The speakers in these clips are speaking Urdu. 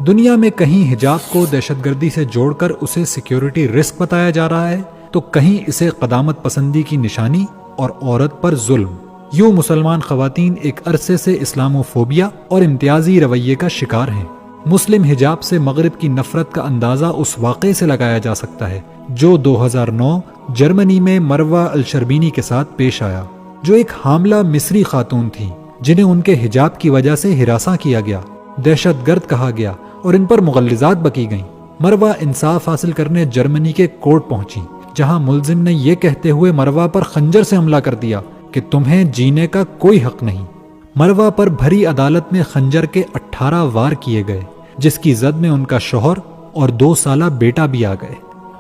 دنیا میں کہیں حجاب کو دہشت گردی سے جوڑ کر اسے سیکیورٹی رسک بتایا جا رہا ہے، تو کہیں اسے قدامت پسندی کی نشانی اور عورت پر ظلم۔ یوں مسلمان خواتین ایک عرصے سے اسلاموفوبیا اور امتیازی رویے کا شکار ہیں۔ مسلم حجاب سے مغرب کی نفرت کا اندازہ اس واقعے سے لگایا جا سکتا ہے جو 2009 جرمنی میں مروہ الشربینی کے ساتھ پیش آیا، جو ایک حاملہ مصری خاتون تھی جنہیں ان کے حجاب کی وجہ سے ہراساں کیا گیا، دہشت گرد کہا گیا اور ان پر مغلظات بکی گئیں۔ مروہ انصاف حاصل کرنے جرمنی کے کورٹ پہنچی، جہاں ملزم نے یہ کہتے ہوئے مروہ پر خنجر سے حملہ کر دیا کہ تمہیں جینے کا کوئی حق نہیں۔ مروہ پر بھری عدالت میں خنجر کے 18 وار کیے گئے، جس کی زد میں ان کا شوہر اور 2 سالہ بیٹا بھی آ گئے۔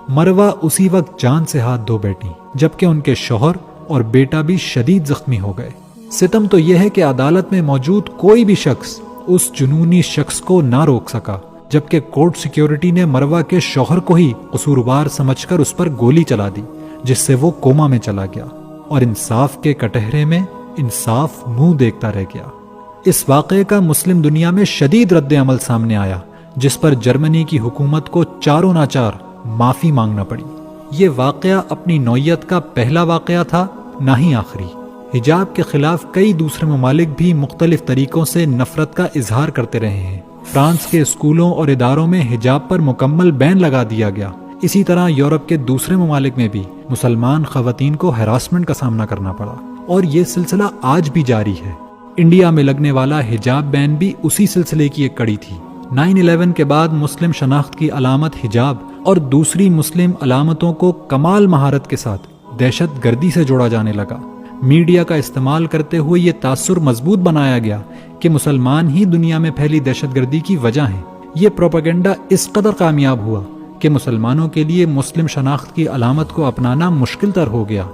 مروہ اسی وقت جان سے ہاتھ دھو بیٹھی، جبکہ ان کے شوہر اور بیٹا بھی شدید زخمی ہو گئے۔ ستم تو یہ ہے کہ عدالت میں موجود کوئی بھی شخص اس جنونی شخص کو نہ روک سکا، جبکہ کورٹ سیکیورٹی نے مروہ کے شوہر کو ہی قصوروار سمجھ کر اس پر گولی چلا دی، جس سے وہ کوما میں چلا گیا اور انصاف کے کٹہرے میں انصاف منہ دیکھتا رہ گیا۔ اس واقعے کا مسلم دنیا میں شدید رد عمل سامنے آیا، جس پر جرمنی کی حکومت کو چاروں ناچار معافی مانگنا پڑی۔ یہ واقعہ اپنی نوعیت کا پہلا واقعہ تھا، نہ ہی آخری۔ حجاب کے خلاف کئی دوسرے ممالک بھی مختلف طریقوں سے نفرت کا اظہار کرتے رہے ہیں۔ فرانس کے اسکولوں اور اداروں میں حجاب پر مکمل بین لگا دیا گیا۔ اسی طرح یورپ کے دوسرے ممالک میں بھی مسلمان خواتین کو ہراسمنٹ کا سامنا کرنا پڑا، اور یہ سلسلہ آج بھی جاری ہے۔ انڈیا میں لگنے والا حجاب بین بھی اسی سلسلے کی ایک کڑی تھی۔ 9/11 کے بعد مسلم شناخت کی علامت حجاب اور دوسری مسلم علامتوں کو کمال مہارت کے ساتھ دہشت گردی سے جوڑا جانے لگا۔ میڈیا کا استعمال کرتے ہوئے یہ تاثر مضبوط بنایا گیا کہ مسلمان ہی دنیا میں پھیلی دہشت گردی کی وجہ ہیں۔ یہ پروپیگنڈا اس قدر کامیاب ہوا کہ مسلمانوں کے لیے مسلم شناخت کی علامت کو اپنانا مشکل تر ہو گیا۔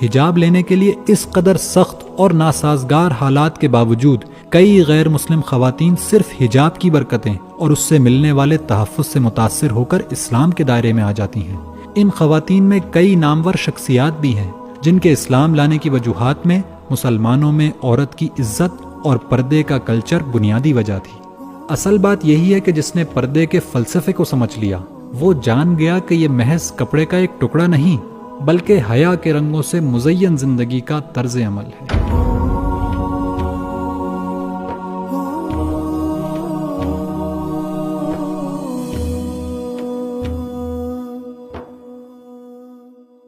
حجاب لینے کے لیے اس قدر سخت اور ناسازگار حالات کے باوجود کئی غیر مسلم خواتین صرف حجاب کی برکتیں اور اس سے ملنے والے تحفظ سے متاثر ہو کر اسلام کے دائرے میں آ جاتی ہیں۔ ان خواتین میں کئی نامور شخصیات بھی ہیں جن کے اسلام لانے کی وجوہات میں مسلمانوں میں عورت کی عزت اور پردے کا کلچر بنیادی وجہ تھی۔ اصل بات یہی ہے کہ جس نے پردے کے فلسفے کو سمجھ لیا، وہ جان گیا کہ یہ محض کپڑے کا ایک ٹکڑا نہیں، بلکہ حیا کے رنگوں سے مزین زندگی کا طرز عمل ہے۔